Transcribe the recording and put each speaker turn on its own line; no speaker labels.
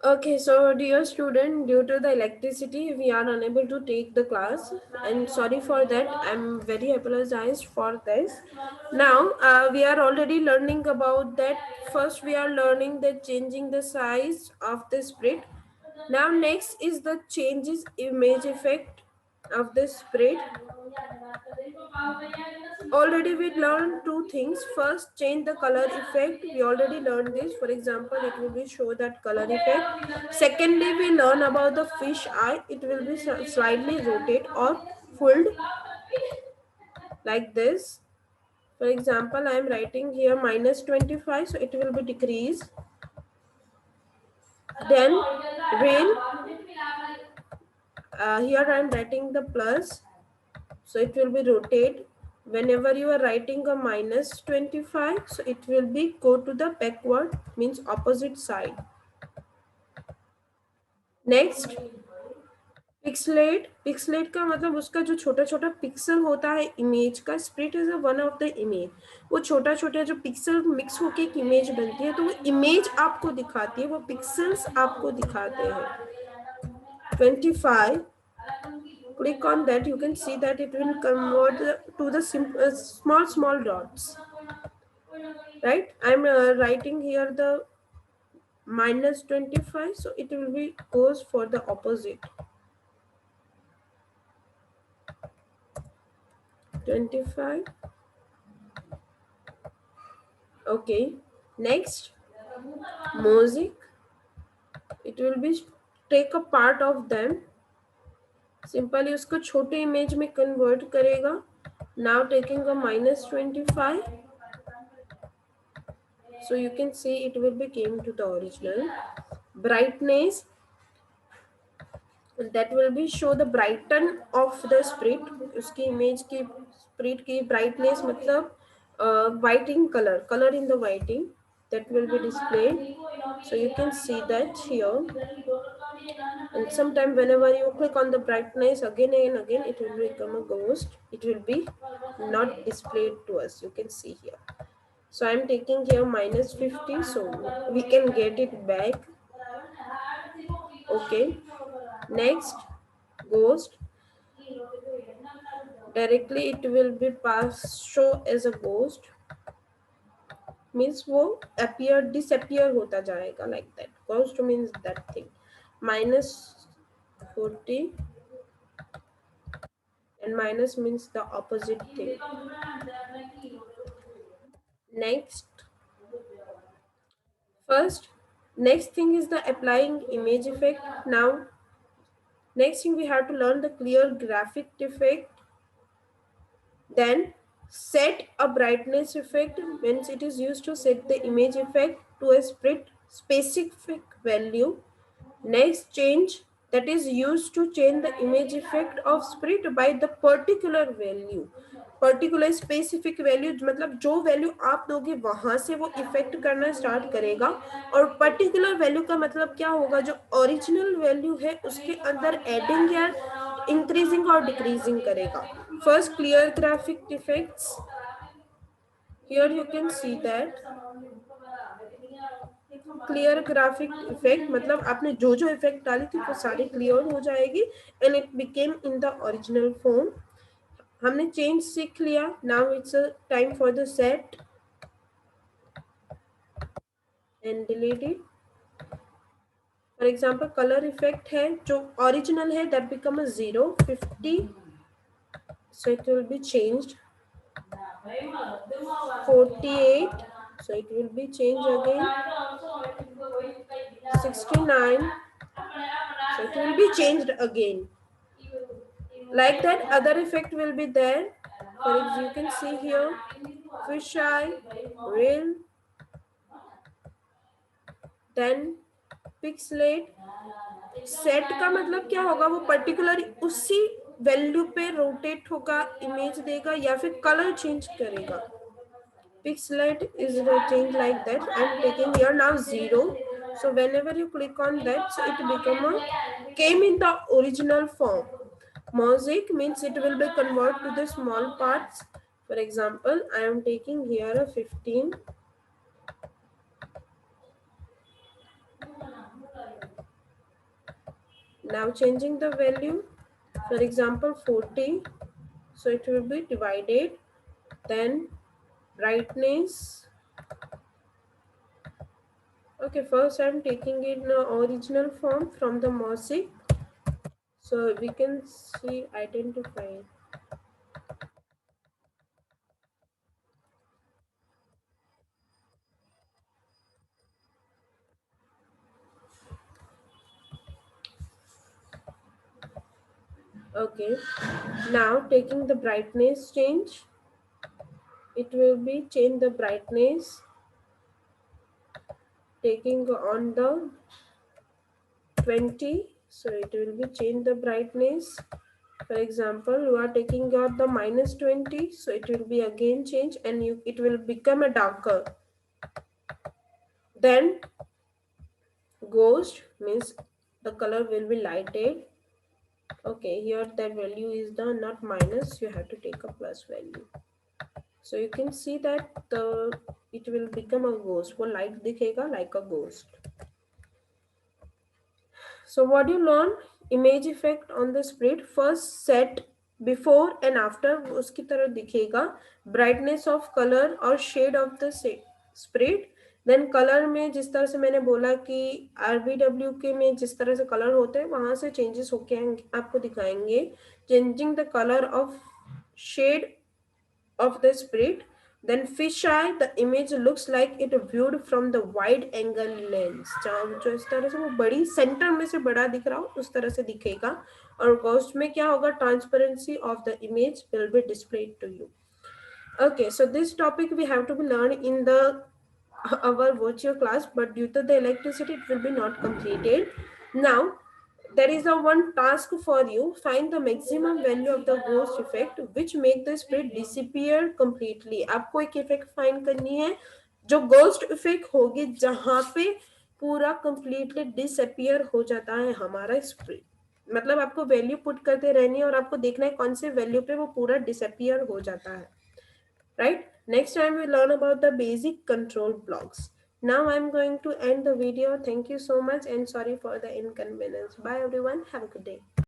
Okay, so dear student, due to the electricity, we are unable to take the class, and sorry for that. I'm very apologized for this. Now, we are already learning about that. First, we are learning the changing the size of the spread. Now, next is the changes image effect of the spread. Already we learned two things. First, change the color effect. We already learned this. For example, it will be show that color effect. Secondly, we learn about the fish eye. It will be slightly rotate or fold like this. For example, I am writing here -25, so it will be decrease. Then rail. Here I am writing the plus, so it will be rotate. Whenever you are writing a -25, so it will be go to the backward, means opposite side. Next pixelate. Pixelate का मतलब उसका जो छोटा छोटा pixel होता है image का, split is one of the image. वो छोटा छोटा जो पिक्सल मिक्स होके एक इमेज बनती है, तो वो इमेज आपको दिखाती है, वो पिक्सल्स आपको दिखाते हैं. 25, click on that, you can see that it will convert to the small dots, right? I'm writing here the -25, so it will be goes for the opposite. 25. Okay, next music. It will be take a part of them, simply उसको छोटे image में convert करेगा. Now taking a -25, so you can see it will be came to the original. Brightness, that will be show the brighten of the spread. उसकी image की spread की brightness मतलब whiting color in the whiting, that will be displayed. So you can see that here. And sometime whenever you click on the brightness again and again, it will become a ghost. It will be not displayed to us. You can see here. So I'm taking here -50, so we can get it back. Okay, next ghost. Directly it will be passed show as a ghost, means वो appear disappear होता जाएगा, like that. Ghost means that thing. -40, and minus means the opposite thing. Next, first, next thing is the applying image effect. Now, next thing we have to learn the clear graphic effect. Then set a brightness effect, means it is used to set the image effect to a specific value. Next, change, that is used to change the image effect of spread by the particular value. Particular specific value मतलब जो value आप दोगे वहां से वो effect करना start करेगा. और पर्टिकुलर वैल्यू का मतलब क्या होगा, जो ओरिजिनल वैल्यू है उसके अंदर एडिंग या इंक्रीजिंग और डिक्रीजिंग करेगा. First, clear graphic effects. Here you can see that clear graphic effect मतलब आपने जो जो इफेक्ट डाली थी वो सारी क्लियर हो जाएगी, and it became in the original form. हमने चेंज सीख लिया. Now it's time for the set and delete it. For example colour effect है जो ओरिजिनल है, that become 050, so it will be changed. 48, so it will be changed again. 69, so it will be changed again. Like that, other effect will be there. For example, you can see here fisheye, rail, then pixelate. Set का मतलब क्या होगा, वो particular उसी value पे rotate होगा, image देगा या फिर कलर चेंज करेगा. Pixelate is changed like that. I'm taking here now 0. So whenever you click on that, so it came in the original form. Mosaic means it will be converted to the small parts. For example, I am taking here a 15. Now changing the value, for example 40, so it will be divided, then brightness. Okay, first I'm taking it in original form from the Mosaic, so we can see identify. Okay, now taking the brightness change, it will be change the brightness, taking on the 20, so it will be change the brightness. For example, you are taking out the minus 20, so it will be again change, and it will become a darker. Then ghost means the color will be lighted. Okay, here that value is the not minus, you have to take a plus value. So you can see that it will become a ghost, वो light दिखेगा like a ghost. So what you learn, image effect on the spread, first set before and after उसकी तरह दिखेगा, brightness of color और shade of the spread. Then colour में जिस तरह से मैंने बोला कि आरबीडब्ल्यू के में जिस तरह से कलर होते हैं वहां से चेंजेस होके आपको दिखाएंगे. Changing the colour of shade of the spirit. Then fisheye, the image looks like it viewed from the wide angle lens. जहाँ जो इस तरह से वो बड़ी सेंटर में से बड़ा दिख रहा हो उस तरह से दिखेगा. और ghost में क्या होगा, transparency of the image will be displayed to you. Okay, so this topic we have to be learned in the our virtual class, but due to the electricity it will be not completed. Now there is a one task for you, find the maximum value of the ghost effect which make the spirit disappear completely. आपको एक effect find करनी है जो ghost effect होगी जहां पे पूरा completely disappear हो जाता है हमारा spirit. मतलब आपको वैल्यू पुट करते रहनी है और आपको देखना है कौन से वैल्यू पे वो पूरा डिसअपियर हो जाता है. Right, next time we learn about the basic control blocks. Now I'm going to end the video. Thank you so much and sorry for the inconvenience. Bye everyone, have a good day.